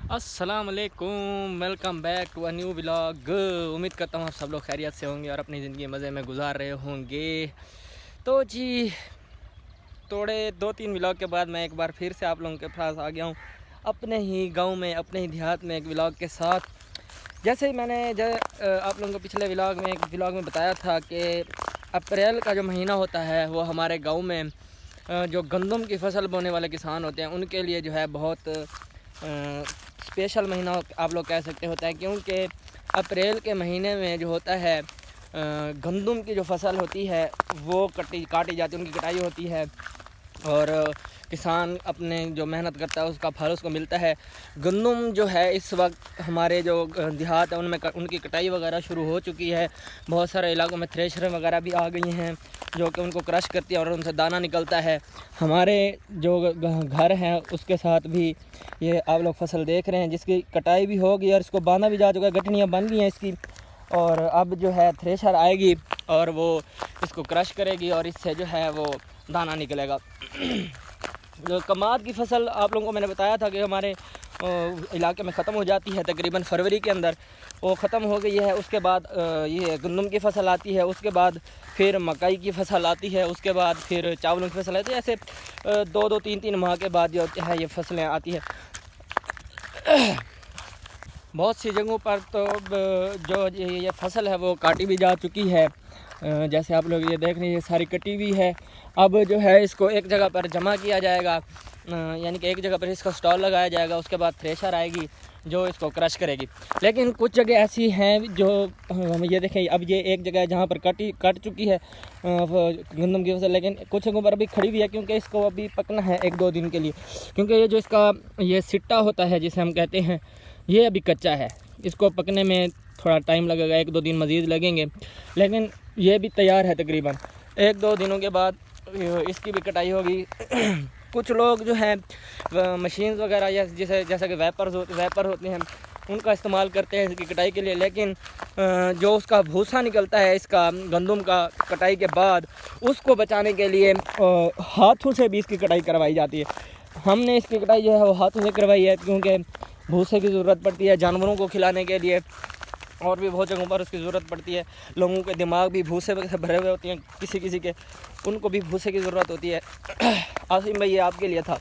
अस्सलाम वालेकुम, welcome back to a new vlog. उम्मीद करता हूँ आप सब लोग खैरियत से होंगे और अपनी ज़िंदगी मज़े में गुजार रहे होंगे। तो जी थोड़े 2-3 व्लॉग के बाद मैं एक बार फिर से आप लोगों के पास आ गया हूँ अपने ही गांव में, अपने ही देहात में एक व्लॉग के साथ। जैसे ही मैंने आप लोगों को पिछले व्लॉग में बताया था कि अप्रैल का जो महीना होता है वो हमारे गाँव में जो गंदम की फसल बोने वाले किसान होते हैं उनके लिए जो है बहुत स्पेशल महीना आप लोग कह सकते होता है, क्योंकि अप्रैल के महीने में जो होता है गंदम की जो फसल होती है वो काटी जाती है, उनकी कटाई होती है और किसान अपने जो मेहनत करता है उसका फल उसको मिलता है। गंदम जो है इस वक्त हमारे जो देहात है उनमें उनकी कटाई वगैरह शुरू हो चुकी है। बहुत सारे इलाकों में थ्रेशर वगैरह भी आ गई हैं जो कि उनको क्रश करती है और उनसे दाना निकलता है। हमारे जो घर हैं उसके साथ भी ये आप लोग फसल देख रहे हैं जिसकी कटाई भी हो गई और इसको बांधा भी जा चुका है, गठनियाँ बन गई हैं इसकी। और अब जो है थ्रेशर आएगी और वो इसको क्रश करेगी और इससे जो है वो दाना निकलेगा। जो कमाद की फसल आप लोगों को मैंने बताया था कि हमारे इलाके में ख़त्म हो जाती है तकरीबन फरवरी के अंदर, वो ख़त्म हो गई है। उसके बाद ये गंदम की फसल आती है, उसके बाद फिर मकई की फसल आती है, उसके बाद फिर चावलों की फसल आती है। ऐसे 2-2 3-3 माह के बाद जो है ये फसलें आती है। बहुत सी जगहों पर तो जो ये फसल है वो काटी भी जा चुकी है। जैसे आप लोग ये देख रहे हैं ये सारी कटी हुई है। अब जो है इसको एक जगह पर जमा किया जाएगा, यानी कि एक जगह पर इसका स्टॉल लगाया जाएगा। उसके बाद थ्रेशर आएगी जो इसको क्रश करेगी। लेकिन कुछ जगह ऐसी हैं जो ये देखें, अब ये एक जगह है जहाँ पर कट चुकी है गंदम की फसल, लेकिन कुछ जगहों पर अभी खड़ी हुई है क्योंकि इसको अभी पकना है 1-2 दिन के लिए। क्योंकि ये जो इसका ये सिट्टा होता है जिसे हम कहते हैं ये अभी कच्चा है, इसको पकने में थोड़ा टाइम लगेगा, 1-2 दिन मज़ीद लगेंगे। लेकिन ये भी तैयार है, तकरीबन 1-2 दिनों के बाद इसकी भी कटाई होगी। कुछ लोग जो है मशीन्स वगैरह या जैसा कि वैपर होते हैं उनका इस्तेमाल करते हैं इसकी कटाई के लिए। लेकिन जो उसका भूसा निकलता है इसका गंदम का कटाई के बाद, उसको बचाने के लिए हाथों से भी इसकी कटाई करवाई जाती है। हमने इसकी कटाई जो है वो हाथों से करवाई है क्योंकि भूसे की ज़रूरत पड़ती है जानवरों को खिलाने के लिए, और भी बहुत जगहों पर उसकी ज़रूरत पड़ती है। लोगों के दिमाग भी भूसे से भरे हुए होते हैं, किसी के उनको भी भूसे की ज़रूरत होती है। आसिम भाई ये आपके लिए था,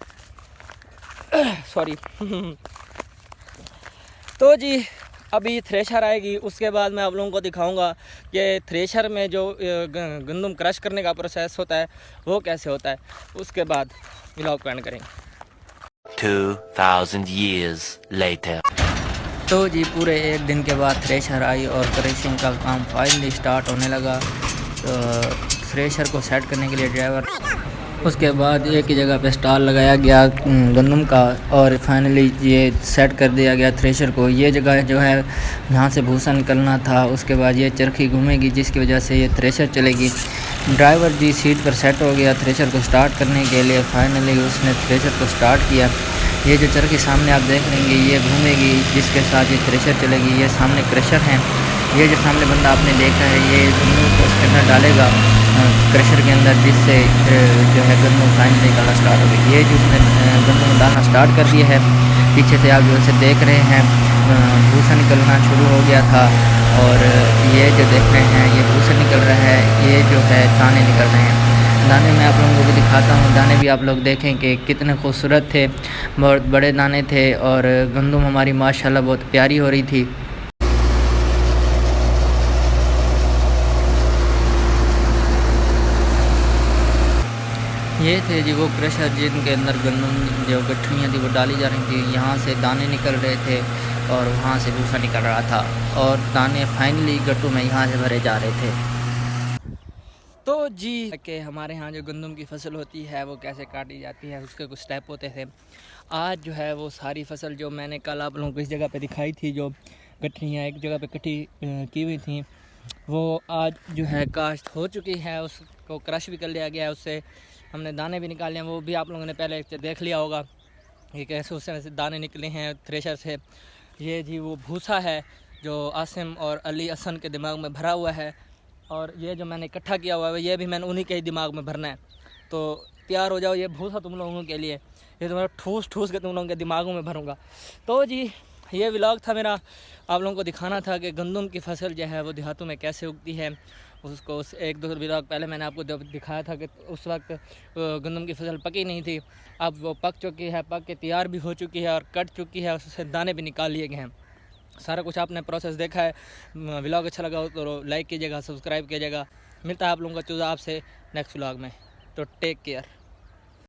सॉरी। तो जी अभी थ्रेशर आएगी, उसके बाद मैं आप लोगों को दिखाऊंगा कि थ्रेशर में जो गंदम क्रश करने का प्रोसेस होता है वो कैसे होता है। उसके बाद व्लॉग को एंड करेंगे। 2000 years later. तो जी पूरे 1 दिन के बाद थ्रेशर आई और क्रशिंग का काम फाइनली स्टार्ट होने लगा। तो थ्रेशर को सेट करने के लिए ड्राइवर, उसके बाद एक ही जगह पे स्टॉल लगाया गया गंदम का और फाइनली ये सेट कर दिया गया थ्रेशर को। ये जगह जो है यहाँ से भूसा निकलना था, उसके बाद ये चरखी घूमेगी जिसकी वजह से ये थ्रेशर चलेगी। ड्राइवर जी सीट पर सेट हो गया थ्रेशर को स्टार्ट करने के लिए। फाइनली उसने थ्रेशर को स्टार्ट किया। ये जो चरखी सामने आप देख लेंगे ये घूमेगी जिसके साथ ये थ्रेशर चलेगी। ये सामने क्रशर हैं, ये जो सामने बंदा आपने देखा है ये गन्नों को उसके अंदर डालेगा क्रशर के अंदर, जिससे जो है गन्नों फाइनली निकलना स्टार्ट हो गई। ये जो उसने गन्नों में डालना स्टार्ट कर दिया है, पीछे से आप जो से देख रहे हैं भूसा निकलना शुरू हो गया था। और ये जो देख रहे हैं ये भूसा निकल रहा है, ये जो है दाने निकल रहे हैं। दाने मैं आप लोगों को भी दिखाता हूँ। दाने भी आप लोग देखें कि कितने खूबसूरत थे, बहुत बड़े दाने थे और गंदम हमारी माशाल्लाह बहुत प्यारी हो रही थी। ये थे जी वो क्रशर जिनके अंदर गंदम जो गठरियाँ थी वो डाली जा रही थी। यहाँ से दाने निकल रहे थे और वहाँ से भूसा निकल रहा था और दाने फाइनली गट्टू में यहाँ से भरे जा रहे थे। तो जी कि हमारे यहाँ जो गंदम की फसल होती है वो कैसे काटी जाती है उसके कुछ स्टेप होते थे। आज जो है वो सारी फसल जो मैंने कल आप लोगों को इस जगह पे दिखाई थी, जो गठरियाँ एक जगह पे इकट्ठी की हुई थी, वो आज जो है काश्त हो चुकी है। उसको क्रश भी कर लिया गया है, उससे हमने दाने भी निकाले हैं। वो भी आप लोगों ने पहले देख लिया होगा कि कैसे उससे दाने निकले हैं थ्रेशर से। ये जी वो भूसा है जो आसिम और अली असन के दिमाग में भरा हुआ है, और ये जो मैंने इकट्ठा किया हुआ है ये भी मैंने उन्हीं के ही दिमाग में भरना है। तो तैयार हो जाओ, ये भूसा तुम लोगों के लिए। ये तो मैं ठूस ठूस के तुम लोगों के दिमागों में भरूँगा। तो जी ये व्लॉग था मेरा, आप लोगों को दिखाना था कि गंदम की फसल जो है वो देहातों में कैसे उगती है। उसको उस एक दो व्लॉग पहले मैंने आपको जब दिखाया था कि उस वक्त गंदम की फसल पकी नहीं थी, अब वो पक चुकी है, पक के तैयार भी हो चुकी है और कट चुकी है, उससे दाने भी निकाल लिए गए हैं। सारा कुछ आपने प्रोसेस देखा है। व्लॉग अच्छा लगा हो तो लाइक कीजिएगा, सब्सक्राइब कीजिएगा। मिलता है आप लोगों का चूज़ा आपसे नेक्स्ट व्लॉग में। तो टेक केयर।